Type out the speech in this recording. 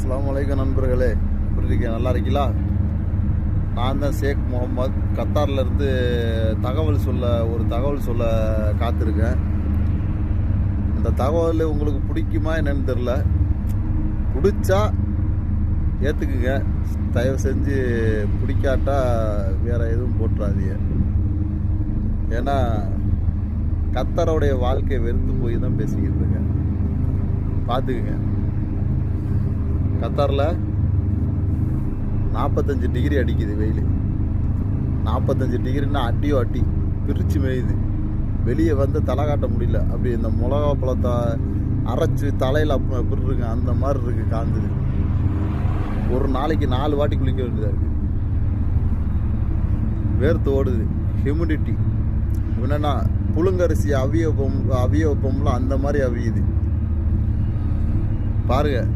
அஸ்ஸலாமு அலைக்கும் நண்பர்களே, எப்படி இருக்கீங்க? நல்லா இருக்கீங்களா? நான் தான் ஷேக் முகமது. கத்தார்லேருந்து தகவல் சொல்ல காத்திருக்கேன். இந்த தகவல் உங்களுக்கு பிடிக்குமா என்னன்னு தெரில. பிடிச்சா ஏற்றுக்குங்க, தயவு செஞ்சு பிடிக்காட்டா வேறு எதுவும் போட்டுறாதீங்க. ஏன்னா கத்தாரோடைய வாழ்க்கையை வெறுத்து போய் தான் பேசிக்கிட்டு இருக்கேன். பார்த்துக்குங்க. கத்தாரில் 45 டிகிரி அடிக்குது வெயில். 45 டிகிரின்னா அடி பிரித்து மேயுது. வெளியே வந்து தலை காட்ட முடியல. அப்படி இந்த மிளகா பழத்தை அரைச்சி தலையில் எப்படி இருக்கு அந்த மாதிரி இருக்குது, காந்துது. ஒரு நாளைக்கு 4 வாட்டி குளிக்க வேண்டியதாக இருக்குது. வேர்த்து ஓடுது. ஹியூமிடிட்டி என்னென்னா புழுங்கரிசி அவிய வைப்போம்ல, அந்த மாதிரி அவியுது பாருங்கள்.